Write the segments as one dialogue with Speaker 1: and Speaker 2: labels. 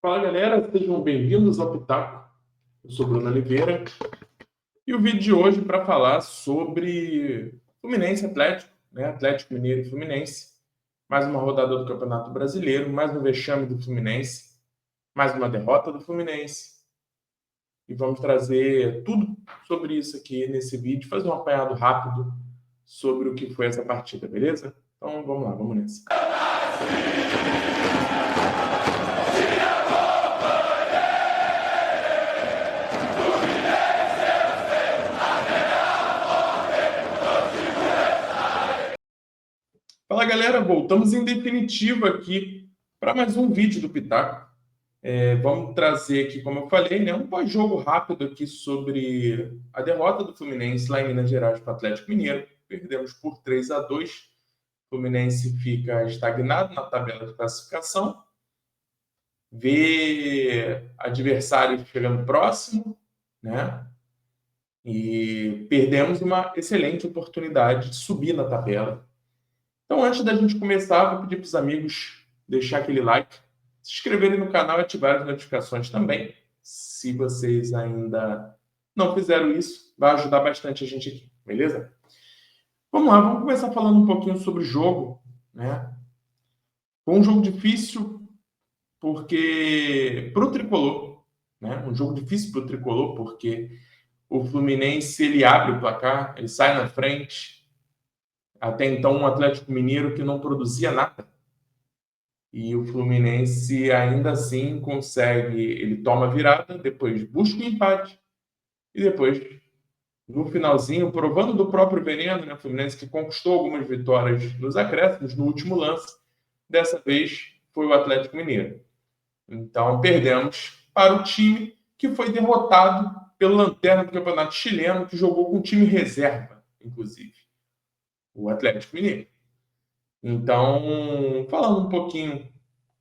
Speaker 1: Fala galera, sejam bem-vindos ao Pitaco. Eu sou Bruno Oliveira e o vídeo de hoje para falar sobre Fluminense Atlético, né? Atlético Mineiro e Fluminense. Mais uma rodada do Campeonato Brasileiro, mais um vexame do Fluminense, mais uma derrota do Fluminense. E vamos trazer tudo sobre isso aqui nesse vídeo, fazer um apanhado rápido sobre o que foi essa partida, beleza? Então vamos lá, vamos nessa. Fala galera, voltamos em definitivo aqui para mais um vídeo do Pitaco. Vamos trazer aqui, como eu falei, né, um pós-jogo rápido aqui sobre a derrota do Fluminense lá em Minas Gerais para o Atlético Mineiro. Perdemos por 3-2. O Fluminense fica estagnado na tabela de classificação, vê adversário chegando próximo, né? E perdemos uma excelente oportunidade de subir na tabela. Então, antes da gente começar, vou pedir para os amigos deixar aquele like, se inscreverem no canal e ativar as notificações também. Se vocês ainda não fizeram isso, vai ajudar bastante a gente aqui, beleza? Vamos lá, vamos começar falando um pouquinho sobre o jogo, né? Foi um jogo difícil porque para o Tricolor, né? Um jogo difícil para o Tricolor porque o Fluminense ele abre o placar, ele sai na frente. Até então, um Atlético Mineiro que não produzia nada. E o Fluminense, ainda assim, consegue... Ele toma a virada, depois busca o empate. E depois, no finalzinho, provando do próprio veneno, né? O Fluminense que conquistou algumas vitórias nos acréscimos, no último lance. Dessa vez, foi o Atlético Mineiro. Então, perdemos para o time que foi derrotado pelo lanterna do Campeonato Chileno, que jogou com time reserva, inclusive. O Atlético Mineiro. Então, falando um pouquinho,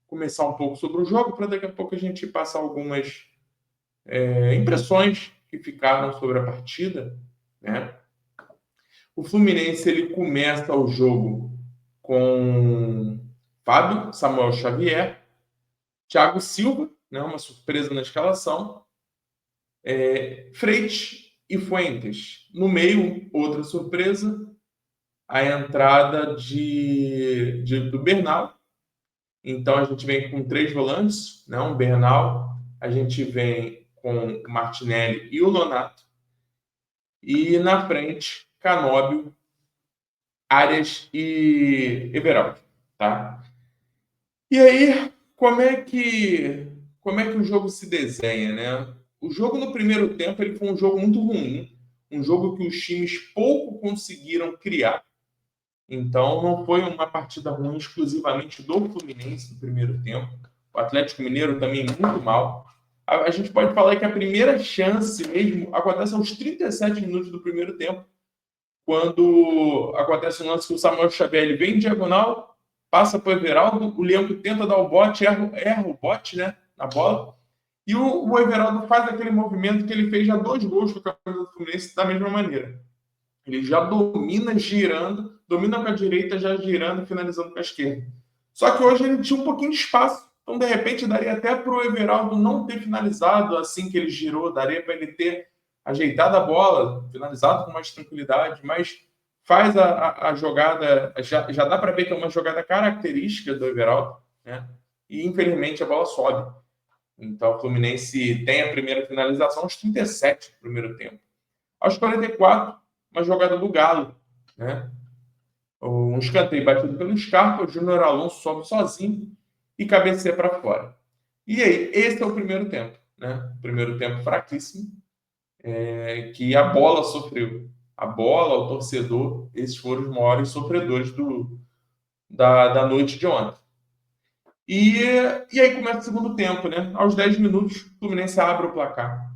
Speaker 1: começar um pouco sobre o jogo, para daqui a pouco a gente passar algumas impressões que ficaram sobre a partida, né? O Fluminense ele começa o jogo com Fábio, Samuel Xavier, Thiago Silva, né, uma surpresa na escalação, Freitas e Fuentes. No meio, outra surpresa, a entrada do Bernal. Então, a gente vem com 3 volantes, né? Um Bernal, a gente vem com o Martinelli e o Nonato. E na frente, Canóbio, Arias e Everaldo. Tá? E aí, como é que o jogo se desenha, né? O jogo no primeiro tempo ele foi um jogo muito ruim. Um jogo que os times pouco conseguiram criar. Então, não foi uma partida ruim exclusivamente do Fluminense no primeiro tempo. O Atlético Mineiro também muito mal. A gente pode falar que a primeira chance mesmo acontece aos 37 minutos do primeiro tempo, quando acontece um lance que o Samuel Xavier ele vem em diagonal, passa para o Everaldo, o Leão que tenta dar o bote, erra o bote, né, na bola, e o Everaldo faz aquele movimento que ele fez já 2 gols com a camisa do Fluminense da mesma maneira. Ele já domina girando, domina com a direita, já girando e finalizando com a esquerda. Só que hoje ele tinha um pouquinho de espaço. Então, de repente, daria até para o Everaldo não ter finalizado assim que ele girou, daria para ele ter ajeitado a bola, finalizado com mais tranquilidade, mas faz a jogada, já dá para ver que é uma jogada característica do Everaldo, né? E infelizmente a bola sobe. Então, o Fluminense tem a primeira finalização aos 37 do primeiro tempo. Aos 44, uma jogada do Galo, né? Um escanteio batido pelo Scarpa, o Júnior Alonso sobe sozinho e cabeceia para fora. E aí, esse é o primeiro tempo, né? Primeiro tempo fraquíssimo, que a bola sofreu. A bola, o torcedor, esses foram os maiores sofredores da noite de ontem. E aí começa o segundo tempo, né? Aos 10 minutos, o Fluminense abre o placar.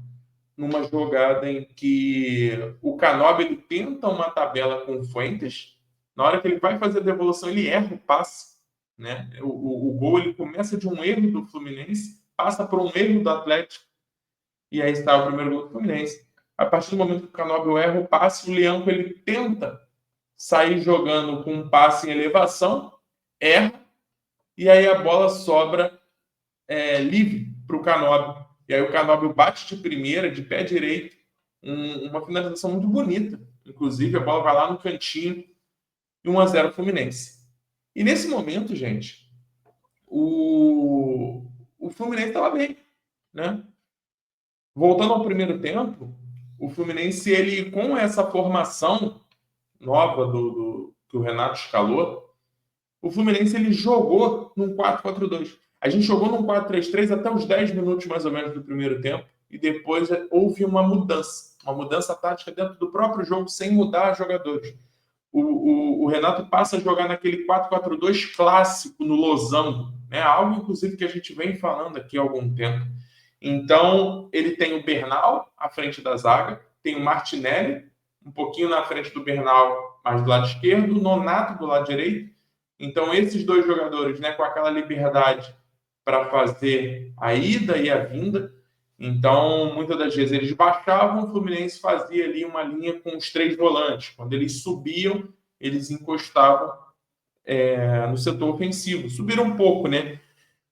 Speaker 1: Numa jogada em que o Canóbio ele tenta uma tabela com o Fuentes. Na hora que ele vai fazer a devolução, ele erra o passe. Né? O gol ele começa de um erro do Fluminense, passa por um erro do Atlético, e aí está o primeiro gol do Fluminense. A partir do momento que o Canóbio erra o passe, o Leão ele tenta sair jogando com um passe em elevação, erra, e aí a bola sobra livre para o Canóbio. E aí o Canóbio bate de primeira, de pé direito, uma finalização muito bonita. Inclusive, a bola vai lá no cantinho e 1-0 Fluminense. E nesse momento, gente, o Fluminense estava bem, né? Voltando ao primeiro tempo, o Fluminense, ele com essa formação nova que o Renato escalou, o Fluminense ele jogou num 4-4-2. A gente jogou num 4-3-3 até os 10 minutos mais ou menos do primeiro tempo e depois houve uma mudança tática dentro do próprio jogo sem mudar jogadores. O Renato passa a jogar naquele 4-4-2 clássico no losango, né? Algo inclusive que a gente vem falando aqui há algum tempo. Então, ele tem o Bernal à frente da zaga, tem o Martinelli, um pouquinho na frente do Bernal, mais do lado esquerdo, o Nonato do lado direito. Então, esses dois jogadores, né, com aquela liberdade para fazer a ida e a vinda. Então, muitas das vezes eles baixavam, o Fluminense fazia ali uma linha com os 3 volantes. Quando eles subiam, eles encostavam no setor ofensivo. Subiram um pouco, né?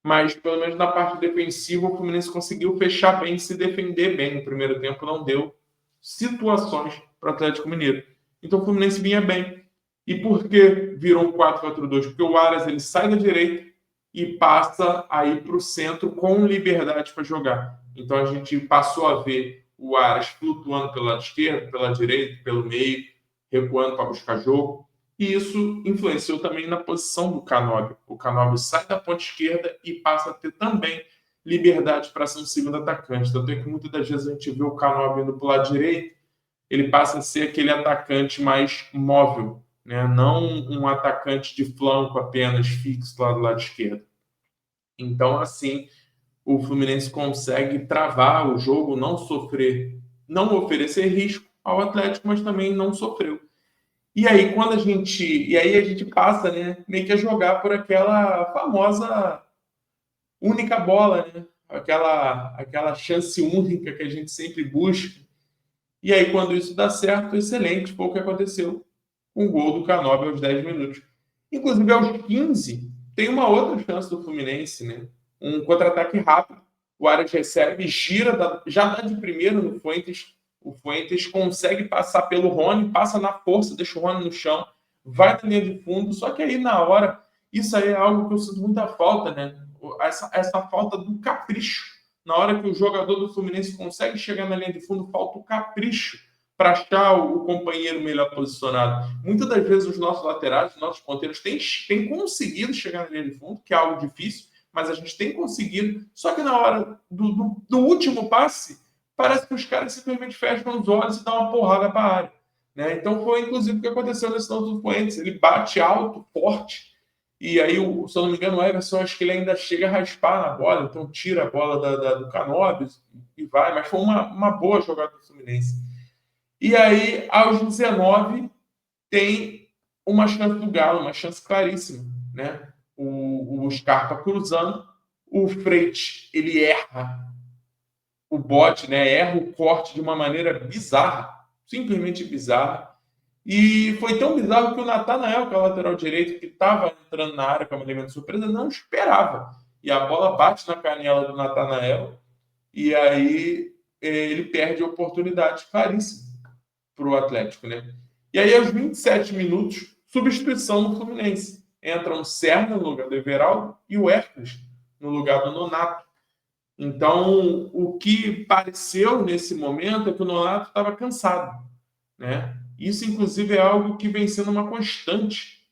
Speaker 1: Mas pelo menos na parte defensiva o Fluminense conseguiu fechar bem, se defender bem. No primeiro tempo não deu situações para o Atlético Mineiro. Então o Fluminense vinha bem. E por que virou um 4-4-2? Porque o Aras ele sai da direita e passa a ir para o centro com liberdade para jogar. Então a gente passou a ver o Aras flutuando pelo lado esquerdo, pela direita, pelo meio, recuando para buscar jogo. E isso influenciou também na posição do Canóbio. O Canóbio sai da ponta esquerda e passa a ter também liberdade para ser um segundo atacante. Tanto é que muitas das vezes a gente vê o Canóbio indo para o lado direito, ele passa a ser aquele atacante mais móvel, né? Não um atacante de flanco apenas fixo lá do lado esquerdo. Então, assim, o Fluminense consegue travar o jogo, não sofrer, não oferecer risco ao Atlético, mas também não sofreu. E aí, a gente passa, né, meio que a jogar por aquela famosa única bola, né? Aquela chance única que a gente sempre busca. E aí, quando isso dá certo, excelente, foi o que aconteceu com o gol do Canóbio aos 10 minutos. Inclusive, aos 15, tem uma outra chance do Fluminense, né? Um contra-ataque rápido. O Aras recebe, gira, já dá de primeiro no Fuentes. O Fuentes consegue passar pelo Rony, passa na força, deixa o Rony no chão, vai na linha de fundo. Só que aí, na hora, isso aí é algo que eu sinto muita falta, né? Essa falta do capricho. Na hora que o jogador do Fluminense consegue chegar na linha de fundo, falta o capricho para achar o companheiro melhor posicionado. Muitas das vezes os nossos laterais, os nossos ponteiros têm conseguido chegar na linha de fundo, que é algo difícil, mas a gente tem conseguido. Só que na hora do último passe, parece que os caras simplesmente fecham os olhos e dão uma porrada para a área. Né? Então foi inclusive o que aconteceu nesse lance do Fuentes. Ele bate alto, forte, e aí, se eu não me engano, o Everson, acho que ele ainda chega a raspar na bola, então tira a bola do Canóbio e vai. Mas foi uma boa jogada do Fluminense. E aí, aos 19, tem uma chance do Galo, uma chance claríssima, né? O Scarpa cruzando, o Freitas, ele erra o bote, né? Erra o corte de uma maneira bizarra, simplesmente bizarra. E foi tão bizarro que o Natanael, que é o lateral direito, que estava entrando na área como elemento de surpresa, não esperava. E a bola bate na canela do Natanael, e aí ele perde a oportunidade claríssima para o Atlético, né? E aí, aos 27 minutos, substituição no Fluminense. Entram o Serna no lugar do Everaldo e o Hércules no lugar do Nonato. Então, o que pareceu nesse momento é que o Nonato estava cansado, né? Isso, inclusive, é algo que vem sendo uma constante.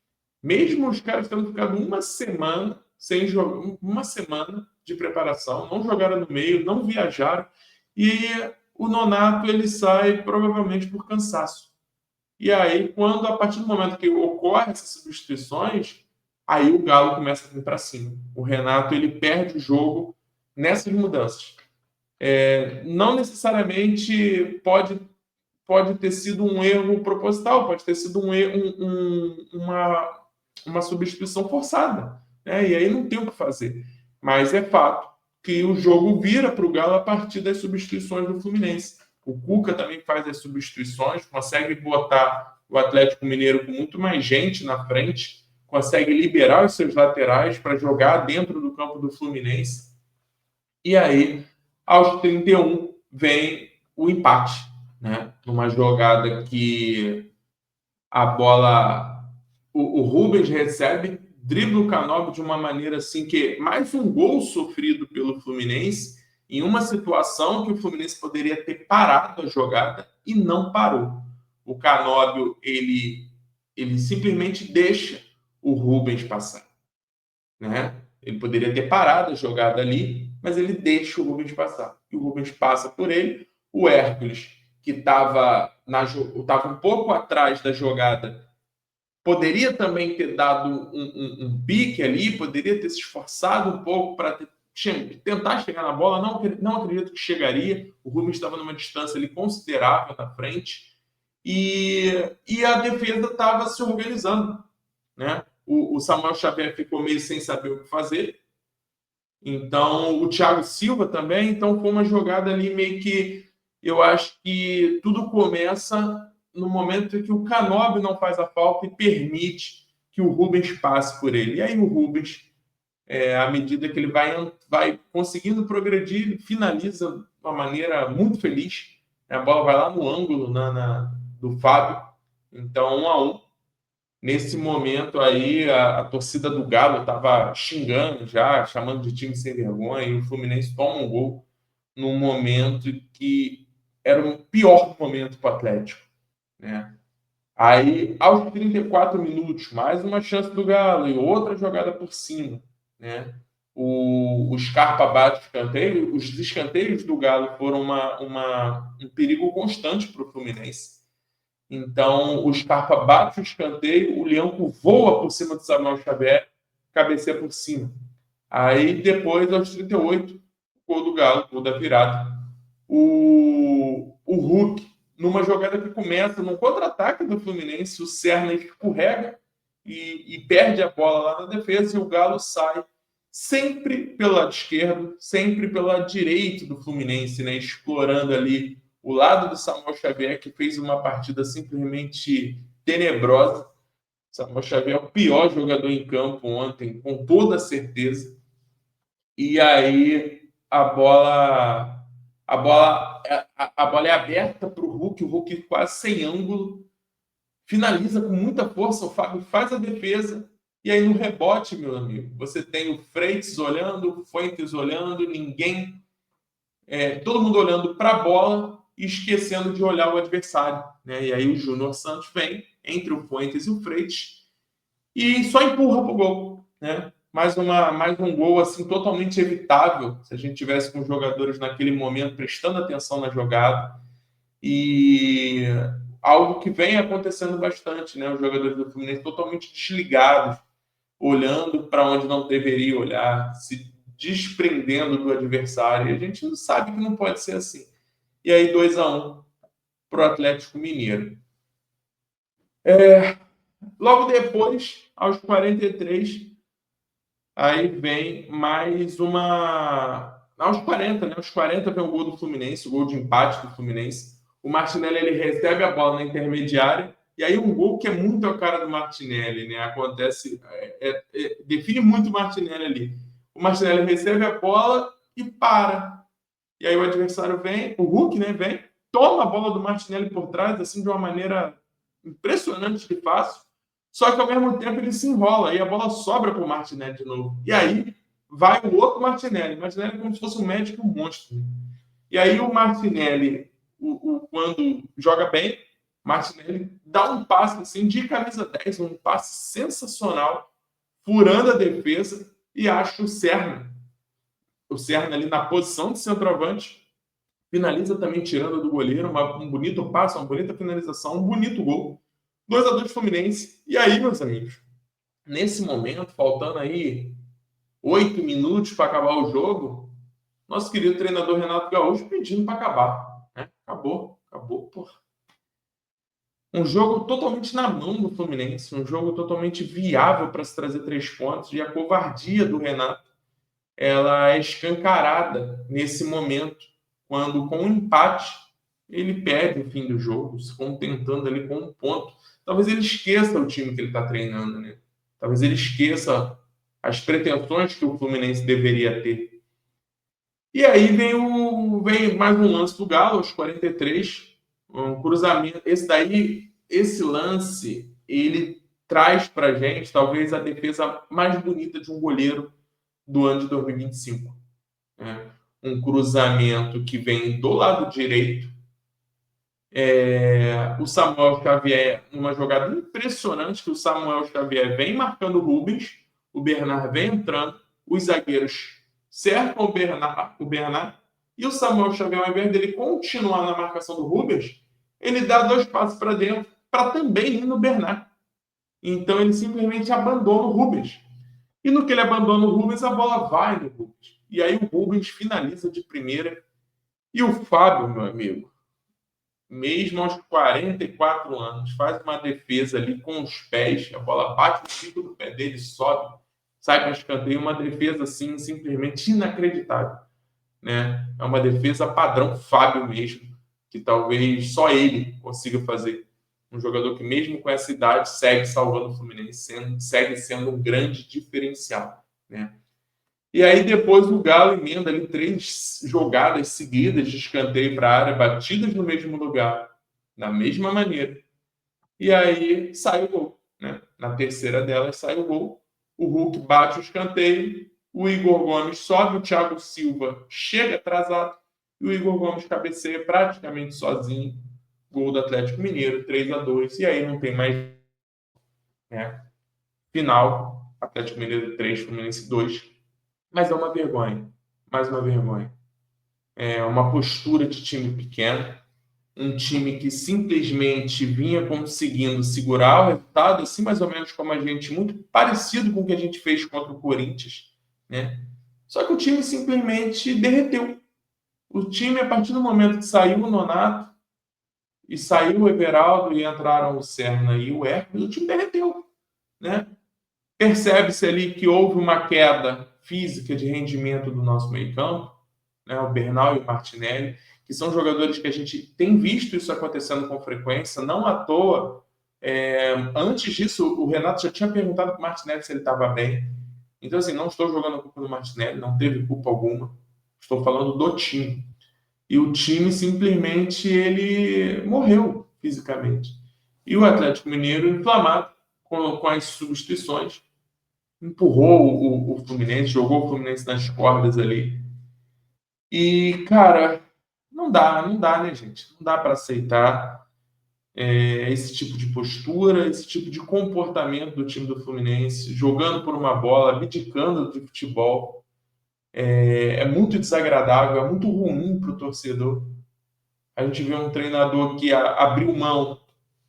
Speaker 1: Mesmo os caras tendo ficado uma semana sem jogar, uma semana de preparação, não jogaram no meio, não viajaram, e o Nonato ele sai provavelmente por cansaço. E aí, a partir do momento que ocorrem essas substituições, aí o Galo começa a vir para cima. O Renato ele perde o jogo nessas mudanças. Não necessariamente pode ter sido um erro proposital, pode ter sido uma substituição forçada. Né? E aí não tem o que fazer. Mas é fato que o jogo vira para o Galo a partir das substituições do Fluminense. O Cuca também faz as substituições, consegue botar o Atlético Mineiro com muito mais gente na frente, consegue liberar os seus laterais para jogar dentro do campo do Fluminense. E aí, aos 31, vem o empate, né? Numa jogada que a bola, o Rubens recebe, dribla o Canóbio de uma maneira assim que mais um gol sofrido pelo Fluminense em uma situação que o Fluminense poderia ter parado a jogada e não parou. O Canóbio, ele simplesmente deixa o Rubens passar, né? Ele poderia ter parado a jogada ali, mas ele deixa o Rubens passar. E o Rubens passa por ele. O Hércules, que estava um pouco atrás da jogada, poderia também ter dado um pique ali, poderia ter se esforçado um pouco para tentar chegar na bola. Não acredito que chegaria. O Rubens estava numa distância ali considerável na frente. E a defesa estava se organizando, né? O Samuel Xavier ficou meio sem saber o que fazer. Então, o Thiago Silva também. Então, foi uma jogada ali meio que. Eu acho que tudo começa no momento em que o Canóbio não faz a falta e permite que o Rubens passe por ele. E aí, o Rubens, à medida que ele vai conseguindo progredir, ele finaliza de uma maneira muito feliz. A bola vai lá no ângulo do Fábio. Então, 1-1. Nesse momento aí, a torcida do Galo estava xingando já, chamando de time sem vergonha, e o Fluminense toma um gol num momento que era o pior momento para o Atlético, né? Aí, aos 34 minutos, mais uma chance do Galo e outra jogada por cima, né? O Scarpa bate o escanteio, os escanteios do Galo foram um perigo constante para o Fluminense. Então, o Scarpa bate o escanteio, o Leão voa por cima do Samuel Xavier, cabeceia por cima. Aí, depois, aos 38, o gol do Galo, o gol da virada. O Hulk, numa jogada que começa num contra-ataque do Fluminense, o Serna escorrega e perde a bola lá na defesa, e o Galo sai sempre pelo lado esquerdo, sempre pelo lado direito do Fluminense, né? Explorando ali o lado do Samuel Xavier, que fez uma partida simplesmente tenebrosa. Samuel Xavier é o pior jogador em campo ontem, com toda certeza. E aí a bola é aberta para o Hulk quase sem ângulo, finaliza com muita força, o Fábio faz a defesa, e aí no rebote, meu amigo, você tem o Freitas olhando, o Fuentes olhando, todo mundo olhando para a bola e esquecendo de olhar o adversário, né? E aí o Júnior Santos vem entre o Fuentes e o Freitas e só empurra para o gol, né? Mais um gol assim totalmente evitável se a gente tivesse com os jogadores naquele momento prestando atenção na jogada, e algo que vem acontecendo bastante, né? Os jogadores do Fluminense totalmente desligados, olhando para onde não deveria olhar, se desprendendo do adversário. E a gente não sabe que não pode ser assim. E aí 2-1 para o Atlético Mineiro. Logo depois, aos 43, aí vem mais uma. Aos 40, né? Aos 40 vem o gol do Fluminense, o gol de empate do Fluminense. O Martinelli ele recebe a bola na intermediária, e aí um gol que é muito a cara do Martinelli, né? Acontece, define muito o Martinelli ali. O Martinelli recebe a bola e para. E aí o adversário vem, o Hulk, né? Vem, toma a bola do Martinelli por trás, assim, de uma maneira impressionante de fácil. Só que ao mesmo tempo ele se enrola e a bola sobra para o Martinelli de novo. E aí vai o outro Martinelli. O Martinelli é como se fosse um médico, um monstro. E aí o Martinelli, quando joga bem, Martinelli dá um passe assim, de camisa 10, um passe sensacional, furando a defesa, e acha o Serna. O Serna ali na posição de centroavante, finaliza também tirando do goleiro, um bonito passe, uma bonita finalização, um bonito gol. 2-2 Fluminense. E aí, meus amigos, nesse momento, faltando aí 8 minutos para acabar o jogo, nosso querido treinador Renato Gaúcho pedindo para acabar, né? Acabou, porra. Um jogo totalmente na mão do Fluminense, um jogo totalmente viável para se trazer 3 pontos, e a covardia do Renato, ela é escancarada nesse momento, quando com um empate ele perde o fim do jogo, se contentando ali com um ponto. Talvez ele esqueça o time que ele está treinando, né? Talvez ele esqueça as pretensões que o Fluminense deveria ter. E aí vem mais um lance do Galo, aos 43, um cruzamento. Esse lance, ele traz pra gente talvez a defesa mais bonita de um goleiro do ano de 2025. Né? Um cruzamento que vem do lado direito. O Samuel Xavier, numa jogada impressionante, que o Samuel Xavier vem marcando o Rubens, o Bernard vem entrando, os zagueiros cercam o Bernard e o Samuel Xavier, ao invés dele continuar na marcação do Rubens, ele dá 2 passos para dentro para também ir no Bernard. Então ele simplesmente abandona o Rubens. E no que ele abandona o Rubens, a bola vai no Rubens. E aí o Rubens finaliza de primeira. E o Fábio, meu amigo, mesmo aos 44 anos, faz uma defesa ali com os pés, a bola bate no pico do pé dele, sobe, sai para escanteio, uma defesa assim simplesmente inacreditável, né? É uma defesa padrão Fábio mesmo, que talvez só ele consiga fazer. Um jogador que mesmo com essa idade segue salvando o Fluminense, segue sendo um grande diferencial, né? E aí depois o Galo emenda ali 3 jogadas seguidas de escanteio para a área, batidas no mesmo lugar, da mesma maneira. E aí sai o gol. Né? Na terceira delas sai o gol. O Hulk bate o escanteio, o Igor Gomes sobe, o Thiago Silva chega atrasado e o Igor Gomes cabeceia praticamente sozinho. Gol do Atlético Mineiro, 3-2. E aí não tem mais. Né? Final, Atlético Mineiro 3, Fluminense 2. Mas é uma vergonha. Mais uma vergonha. É uma postura de time pequeno, um time que simplesmente vinha conseguindo segurar o resultado, assim mais ou menos como a gente, muito parecido com o que a gente fez contra o Corinthians, né? Só que o time simplesmente derreteu. O time, a partir do momento que saiu o Nonato e saiu o Everaldo e entraram o Serna e o Hércules, o time derreteu, né? Percebe-se ali que houve uma queda física de rendimento do nosso meio-campo, né? O Bernal e o Martinelli, que são jogadores que a gente tem visto isso acontecendo com frequência, não à toa. Antes disso, o Renato já tinha perguntado para o Martinelli se ele estava bem. Então, assim, não estou jogando a culpa do Martinelli, não teve culpa alguma. Estou falando do time. E o time simplesmente ele morreu fisicamente. E o Atlético Mineiro, inflamado com as substituições, empurrou o Fluminense, jogou o Fluminense nas cordas ali. E, cara, não dá, né, gente? Não dá para aceitar esse tipo de postura, esse tipo de comportamento do time do Fluminense, jogando por uma bola, abdicando de futebol. É muito desagradável, é muito ruim para o torcedor. A gente vê um treinador que abriu mão,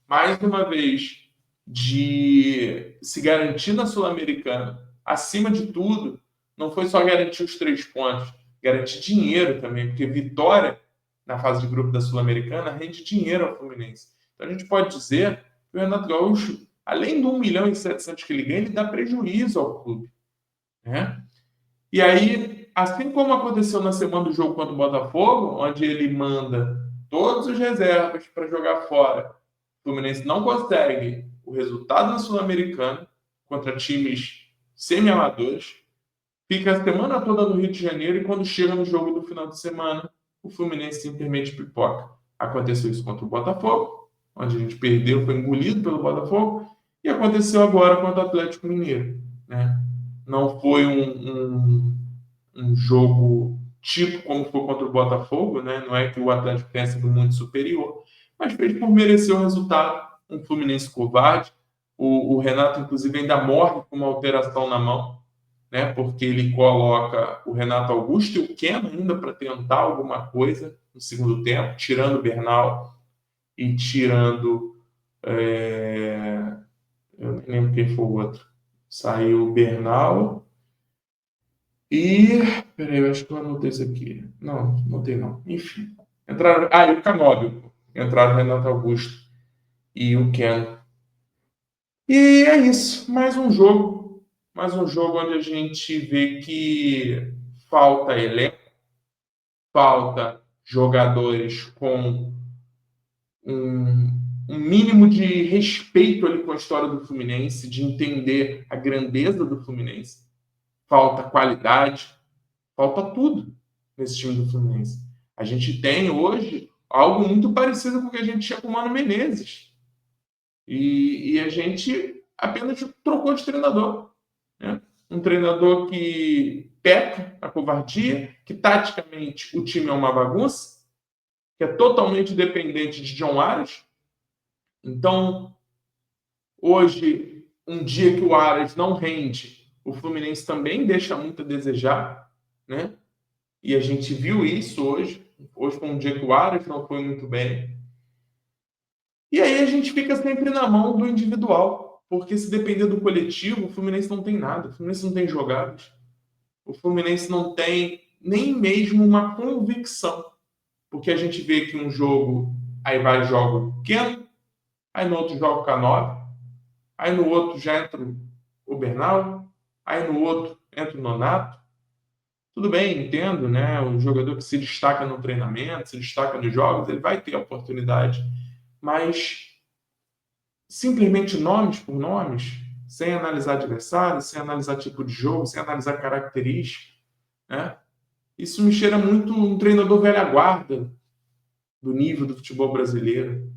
Speaker 1: mais uma vez, de se garantir na Sul-Americana. Acima de tudo, não foi só garantir os 3 pontos, garantir dinheiro também, porque vitória na fase de grupo da Sul-Americana rende dinheiro ao Fluminense. Então a gente pode dizer que o Renato Gaúcho, além do 1.700.000 que ele ganha, ele dá prejuízo ao clube. Né? E aí, assim como aconteceu na semana do jogo contra o Botafogo, onde ele manda todos os reservas para jogar fora, o Fluminense não consegue o resultado na Sul-Americana contra times semi-amadores, fica a semana toda no Rio de Janeiro e quando chega no jogo do final de semana, o Fluminense simplesmente pipoca. Aconteceu isso contra o Botafogo, onde a gente perdeu, foi engolido pelo Botafogo, e aconteceu agora contra o Atlético Mineiro. Né? Não foi um jogo tipo como foi contra o Botafogo, né? Não é que o Atlético tenha sido muito superior, mas fez por merecer o resultado. Um Fluminense covarde. O Renato, inclusive, ainda morre com uma alteração na mão, né? Porque ele coloca o Renato Augusto e o Keno ainda para tentar alguma coisa no segundo tempo, tirando o Bernal e tirando. Eu nem lembro quem foi o outro. Saiu o Bernal e. Peraí, eu acho que eu anotei isso aqui. Não, anotei não. Enfim. Entraram. Ah, e o Canóbio. Entraram o Renato Augusto e o Keno. E é isso. Mais um jogo. Mais um jogo onde a gente vê que falta elenco, falta jogadores com um, um mínimo de respeito ali com a história do Fluminense, de entender a grandeza do Fluminense. Falta qualidade, falta tudo. nesse time do Fluminense. A gente tem hoje algo muito parecido com o que a gente tinha com o Mano Menezes. E a gente apenas trocou de treinador. Né? Um treinador que peca a covardia, que taticamente o time é uma bagunça, que é totalmente dependente de John Aras. Então, hoje, um dia que o Aras não rende, o Fluminense também deixa muito a desejar, né? E a gente viu isso hoje. Hoje foi um dia que o Aras não foi muito bem. E aí a gente fica sempre na mão do individual. Porque se depender do coletivo, o Fluminense não tem nada. O Fluminense não tem jogadas. O Fluminense não tem nem mesmo uma convicção. Porque a gente vê que um jogo, aí vai e joga o Keno, aí no outro joga o Canóbio, aí no outro já entra o Bernal, aí no outro entra o Nonato. Tudo bem, entendo, né? O jogador que se destaca no treinamento, se destaca nos jogos, ele vai ter a oportunidade. Mas simplesmente nomes por nomes, sem analisar adversário, sem analisar tipo de jogo, sem analisar características, né? Isso me cheira muito um treinador velha guarda do nível do futebol brasileiro.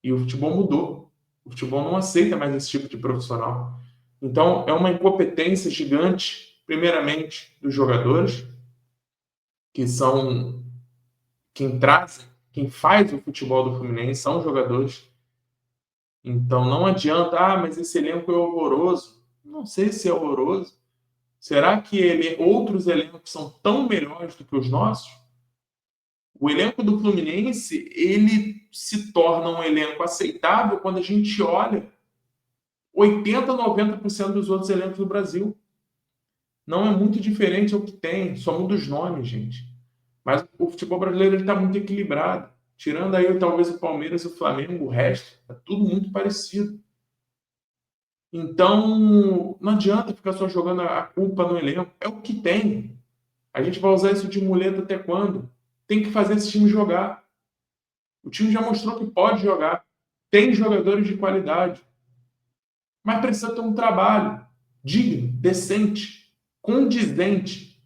Speaker 1: E o futebol mudou. O futebol não aceita mais esse tipo de profissional. Então, é uma incompetência gigante, primeiramente, dos jogadores, que são quem trazem, quem faz o futebol do Fluminense, são os jogadores. Então, não adianta, mas esse elenco é horroroso. Não sei se é horroroso. Será que outros elencos são tão melhores do que os nossos? O elenco do Fluminense, ele se torna um elenco aceitável quando a gente olha 80, 90% dos outros elencos do Brasil. Não é muito diferente ao que tem, só muda os nomes, gente. Mas o futebol brasileiro está muito equilibrado. Tirando aí talvez o Palmeiras e o Flamengo, o resto é tudo muito parecido. Então, não adianta ficar só jogando a culpa no elenco. É o que tem. A gente vai usar isso de muleta até quando? Tem que fazer esse time jogar. O time já mostrou que pode jogar. Tem jogadores de qualidade. Mas precisa ter um trabalho digno, decente, condizente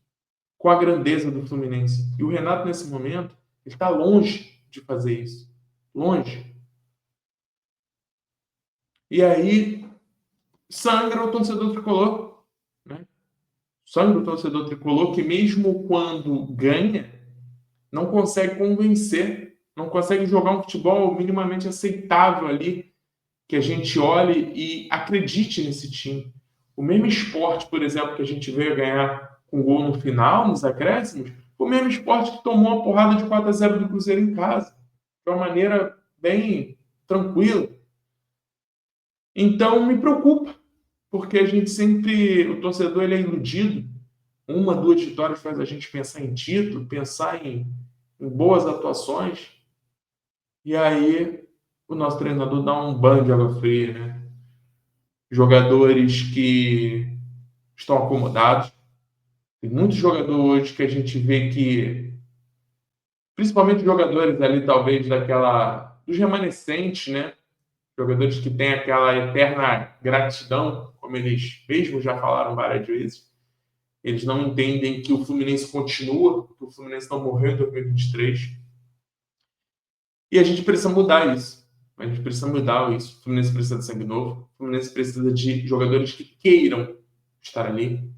Speaker 1: com a grandeza do Fluminense. E o Renato, nesse momento, ele está longe de fazer isso. Longe. E aí, sangra o torcedor tricolor. Né? Sangra o torcedor tricolor que, mesmo quando ganha, não consegue convencer, não consegue jogar um futebol minimamente aceitável ali, que a gente olhe e acredite nesse time. O mesmo esporte, por exemplo, que a gente veio ganhar com gol no final, nos acréscimos, foi o mesmo esporte que tomou uma porrada de 4-0 do Cruzeiro em casa, de uma maneira bem tranquila. Então, me preocupa, porque a gente sempre, o torcedor ele é iludido. Uma, duas vitórias faz a gente pensar em título, pensar em boas atuações, e aí o nosso treinador dá um banho de água fria, né? Jogadores que estão acomodados. Tem muitos jogadores que a gente vê que, principalmente jogadores ali, talvez, dos remanescentes, né? Jogadores que têm aquela eterna gratidão, como eles mesmos já falaram várias vezes. Eles não entendem que o Fluminense continua, que o Fluminense não morreu em 2023. E a gente precisa mudar isso. A gente precisa mudar isso. O Fluminense precisa de sangue novo. O Fluminense precisa de jogadores que queiram estar ali,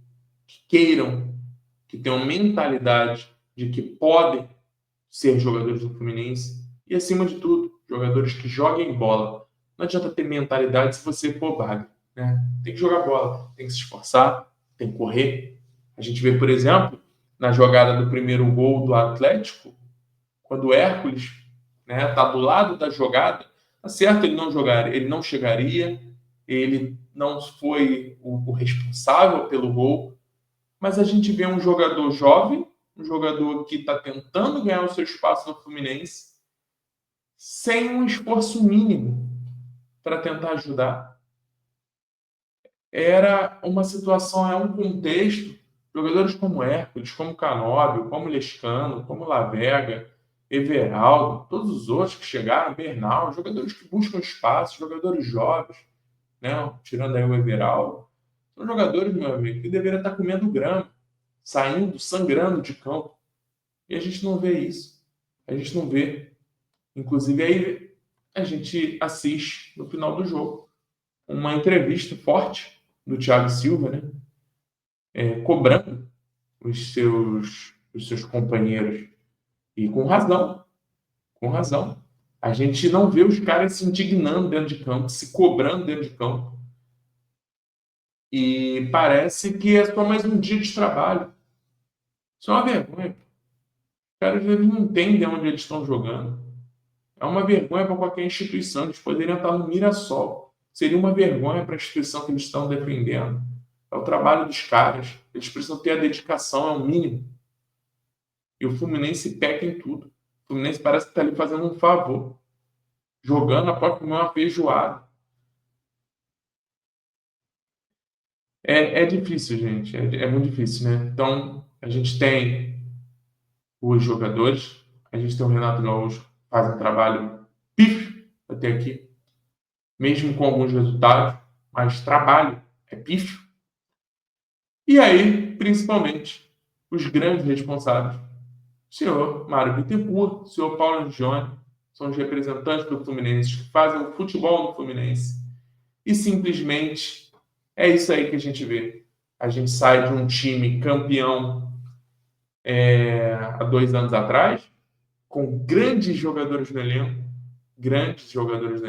Speaker 1: que queiram, que tenham mentalidade de que podem ser jogadores do Fluminense. E, acima de tudo, jogadores que joguem bola. Não adianta ter mentalidade se você for bagre. Né? Tem que jogar bola, tem que se esforçar, tem que correr. A gente vê, por exemplo, na jogada do primeiro gol do Atlético, quando o Hércules tá do lado da jogada, tá certo, ele não chegaria, ele não foi o responsável pelo gol, mas a gente vê um jogador jovem, um jogador que está tentando ganhar o seu espaço no Fluminense, sem um esforço mínimo para tentar ajudar. Era uma situação, é um contexto, jogadores como Hércules, como Canóbio, como Lescano, como Lavega, Everaldo, todos os outros que chegaram, Bernal, jogadores que buscam espaço, jogadores jovens, né? Tirando aí o Everaldo, são jogadores, meu amigo, que deveriam estar comendo grama, saindo, sangrando de campo. E a gente não vê isso. A gente não vê. Inclusive, aí a gente assiste no final do jogo uma entrevista forte do Thiago Silva, né? Cobrando os seus companheiros. E com razão, com razão. A gente não vê os caras se indignando dentro de campo, se cobrando dentro de campo. E parece que é só mais um dia de trabalho. Isso é uma vergonha. Os caras não entendem onde eles estão jogando. É uma vergonha para qualquer instituição. Eles poderiam estar no Mirassol. Seria uma vergonha para a instituição que eles estão defendendo. É o trabalho dos caras. Eles precisam ter a dedicação, é o mínimo. E o Fluminense peca em tudo. O Fluminense parece que está ali fazendo um favor. Jogando após comer uma feijoada. É difícil, gente. É muito difícil, né? Então, a gente tem os jogadores. A gente tem o Renato Gaúcho, que faz um trabalho pífio até aqui. Mesmo com alguns resultados. Mas trabalho é pífio. E aí, principalmente, os grandes responsáveis. O senhor Mário Bittencourt, o senhor Paulo Angione, são os representantes do Fluminense, que fazem o futebol no Fluminense. E simplesmente é isso aí que a gente vê. A gente sai de um time campeão há 2 anos atrás, com grandes jogadores no elenco, grandes jovens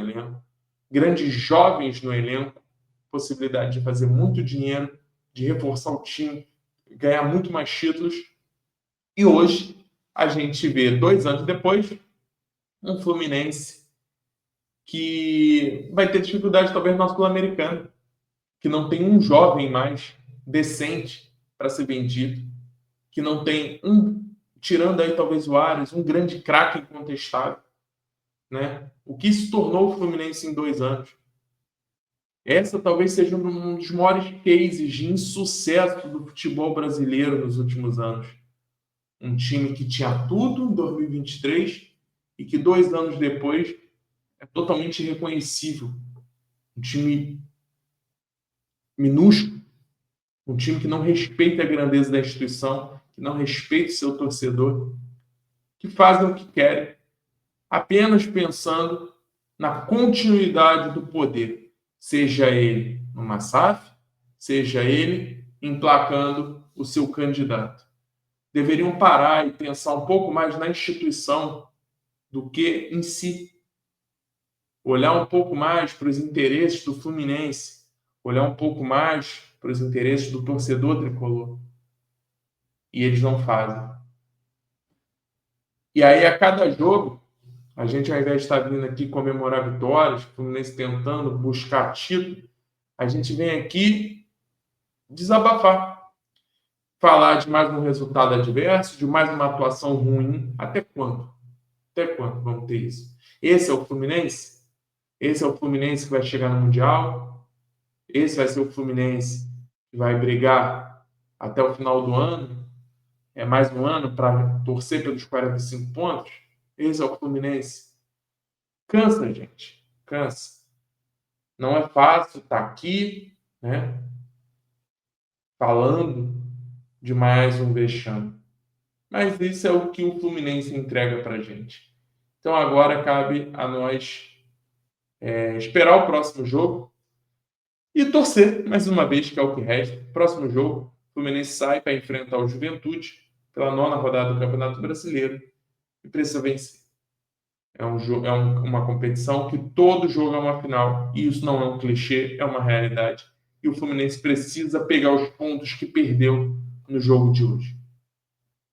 Speaker 1: no elenco, possibilidade de fazer muito dinheiro, de reforçar o time, ganhar muito mais títulos. E hoje a gente vê, 2 anos depois, um Fluminense que vai ter dificuldade talvez na Sul-Americana, que não tem um jovem mais decente para ser vendido, que não tem tirando aí talvez o Ares, um grande craque incontestável, né? O que se tornou o Fluminense em 2 anos? Essa talvez seja um dos maiores cases de insucesso do futebol brasileiro nos últimos anos. Um time que tinha tudo em 2023 e que 2 anos depois é totalmente irreconhecível. Um time minúsculo, um time que não respeita a grandeza da instituição, que não respeita o seu torcedor, que fazem o que querem, apenas pensando na continuidade do poder, seja ele numa SAF, seja ele emplacando o seu candidato. Deveriam parar e pensar um pouco mais na instituição do que em si. Olhar um pouco mais para os interesses do Fluminense, olhar um pouco mais para os interesses do torcedor tricolor. E eles não fazem. E aí, a cada jogo, a gente, ao invés de estar vindo aqui comemorar vitórias, o Fluminense tentando buscar título, a gente vem aqui desabafar. Falar de mais um resultado adverso, de mais uma atuação ruim. Até quando? Até quando vamos ter isso? Esse é o Fluminense? Esse é o Fluminense que vai chegar no Mundial? Esse vai ser o Fluminense que vai brigar até o final do ano? É mais um ano para torcer pelos 45 pontos? Esse é o Fluminense. Cansa, gente. Cansa. Não é fácil estar aqui, né, falando de mais um vexame. Mas isso é o que o Fluminense entrega para a gente. Então agora cabe a nós esperar o próximo jogo e torcer mais uma vez, que é o que resta. Próximo jogo, o Fluminense sai para enfrentar o Juventude pela 9ª rodada do Campeonato Brasileiro e precisa vencer. Uma competição que todo jogo é uma final. E isso não é um clichê, é uma realidade. E o Fluminense precisa pegar os pontos que perdeu no jogo de hoje.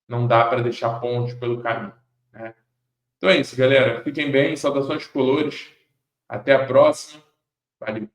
Speaker 1: Não dá para deixar pontos pelo caminho, né? Então é isso, galera. Fiquem bem, saudações colores. Até a próxima. Valeu.